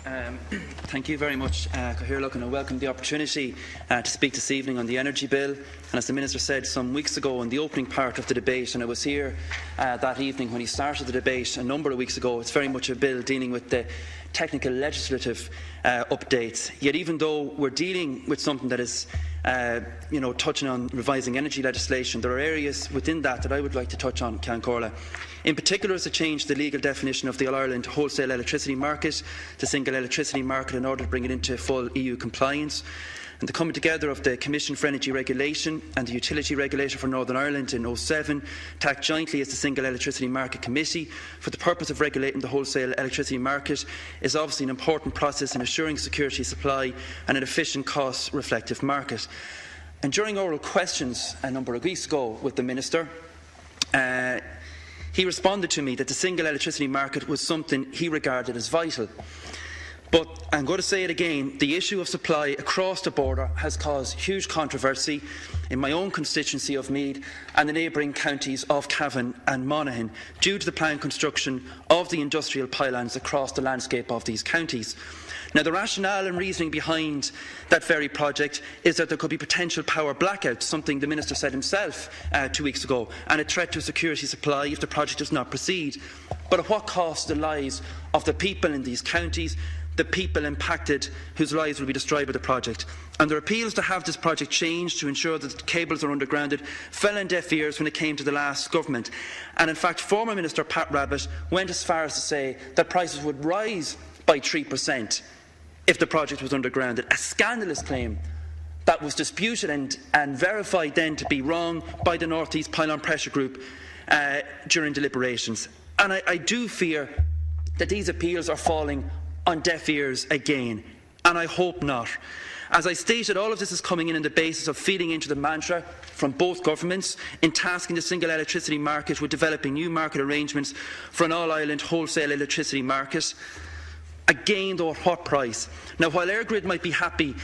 Thank you very much, Cathaoirleach, and I welcome the opportunity to speak this evening on the energy bill. And as the Minister said some weeks ago in the opening part of the debate, and I was here that evening when he started the debate a number of weeks ago, it's very much a bill dealing with the technical legislative updates. Yet even though we're dealing with something that is touching on revising energy legislation, there are areas within that I would like to touch on, Ceann Comhairle. In particular, is to change the legal definition of the All-Ireland wholesale electricity market, the single electricity market, in order to bring it into full EU compliance. And the coming together of the Commission for Energy Regulation and the Utility Regulator for Northern Ireland in 2007 to act jointly as the Single Electricity Market Committee for the purpose of regulating the wholesale electricity market is obviously an important process in assuring security of supply and an efficient, cost-reflective market. And during oral questions a number of weeks ago with the Minister, he responded to me that the single electricity market was something he regarded as vital. But I'm going to say it again, the issue of supply across the border has caused huge controversy in my own constituency of Meath and the neighbouring counties of Cavan and Monaghan due to the planned construction of the industrial pylons across the landscape of these counties. Now, the rationale and reasoning behind that very project is that there could be potential power blackouts, something the Minister said himself 2 weeks ago, and a threat to security supply if the project does not proceed. But at what cost the lives of the people in these counties, the people impacted whose lives will be destroyed by the project? And their appeals to have this project changed to ensure that the cables are undergrounded fell on deaf ears when it came to the last government. And in fact, former Minister Pat Rabbitte went as far as to say that prices would rise by 3% if the project was undergrounded, a scandalous claim that was disputed and verified then to be wrong by the North East Pylon Pressure Group during deliberations. And I do fear that these appeals are falling on deaf ears again, and I hope not. As I stated, all of this is coming in on the basis of feeding into the mantra from both governments in tasking the single electricity market with developing new market arrangements for an all-Ireland wholesale electricity market. Again, though, at what price? Now, while EirGrid might be happy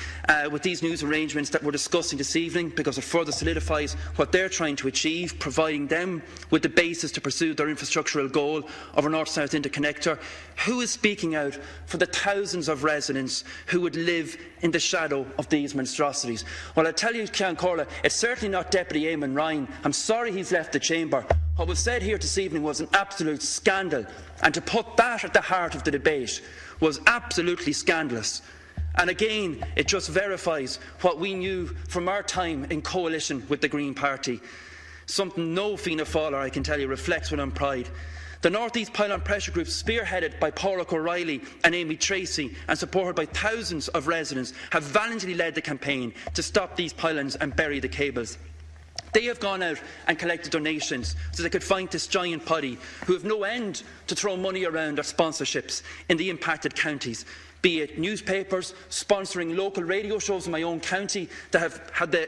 with these new arrangements that we're discussing this evening because it further solidifies what they're trying to achieve, providing them with the basis to pursue their infrastructural goal of a north-south interconnector, who is speaking out for the thousands of residents who would live in the shadow of these monstrosities? Well, I tell you, Ceann Comhairle, it's certainly not Deputy Eamon Ryan. I'm sorry he's left the chamber. What was said here this evening was an absolute scandal, and to put that at the heart of the debate was absolutely scandalous. And again, it just verifies what we knew from our time in coalition with the Green Party. Something no Fianna Fáiler, I can tell you, reflects with on pride. The North East Pylon Pressure Group, spearheaded by Pádraig O'Reilly and Amy Tracy and supported by thousands of residents, have valiantly led the campaign to stop these pylons and bury the cables. They have gone out and collected donations so they could find this giant body who have no end to throw money around their sponsorships in the impacted counties, be it newspapers sponsoring local radio shows in my own county that have had the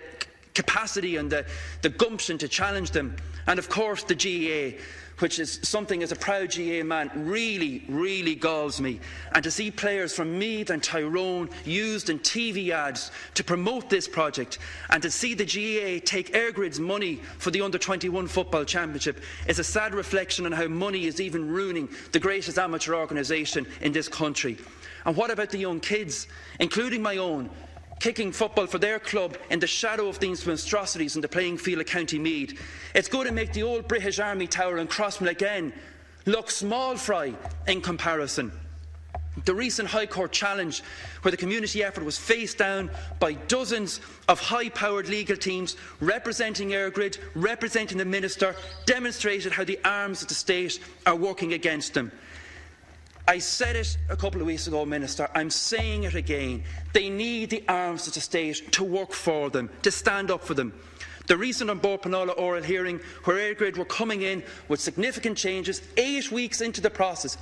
capacity and the gumption to challenge them, and of course the GAA, which is something as a proud GAA man really galls me. And to see players from Meath and Tyrone used in TV ads to promote this project, and to see the GAA take EirGrid's money for the Under-21 Football Championship is a sad reflection on how money is even ruining the greatest amateur organisation in this country. And what about the young kids, including my own, kicking football for their club in the shadow of these monstrosities in the playing field of County Meath? It's going to make the old British Army Tower in Crossmill again look small fry in comparison. The recent High Court challenge, where the community effort was faced down by dozens of high-powered legal teams representing EirGrid, representing the Minister, demonstrated how the arms of the state are working against them. I said it a couple of weeks ago, Minister, I'm saying it again. They need the arms of the state to work for them, to stand up for them. The recent An Bord Pleanála oral hearing, where EirGrid were coming in with significant changes 8 weeks into the process,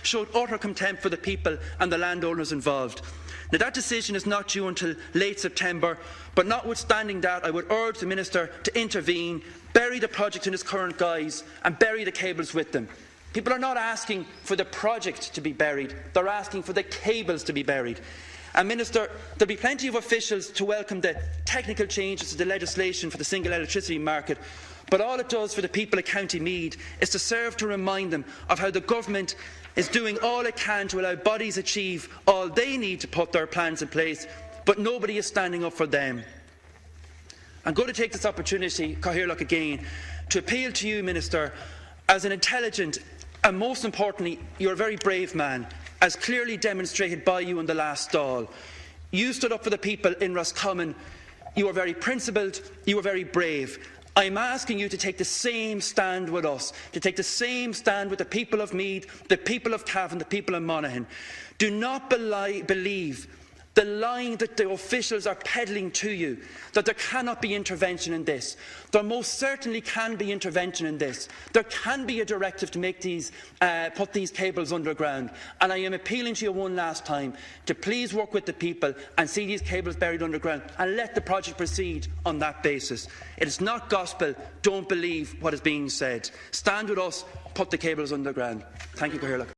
showed utter contempt for the people and the landowners involved. Now, that decision is not due until late September, but notwithstanding that, I would urge the Minister to intervene, bury the project in its current guise and bury the cables with them. People are not asking for the project to be buried, they're asking for the cables to be buried. And Minister, there will be plenty of officials to welcome the technical changes to the legislation for the single electricity market, But all it does for the people of County Meath is to serve to remind them of how the government is doing all it can to allow bodies achieve all they need to put their plans in place, but nobody is standing up for them. I'm going to take this opportunity, Cathaoirleach, again, to appeal to you, Minister, as an intelligent and, most importantly, you're a very brave man, as clearly demonstrated by you in the last Dáil. You stood up for the people in Roscommon. You were very principled, you were very brave. I'm asking you to take the same stand with us, to take the same stand with the people of Meath, the people of Cavan, the people of Monaghan. Do not believe the line that the officials are peddling to you, that there cannot be intervention in this. There most certainly can be intervention in this. There can be a directive to make put these cables underground. And I am appealing to you one last time to please work with the people and see these cables buried underground and let the project proceed on that basis. It is not gospel. Don't believe what is being said. Stand with us. Put the cables underground. Thank you, Cathaoirleach.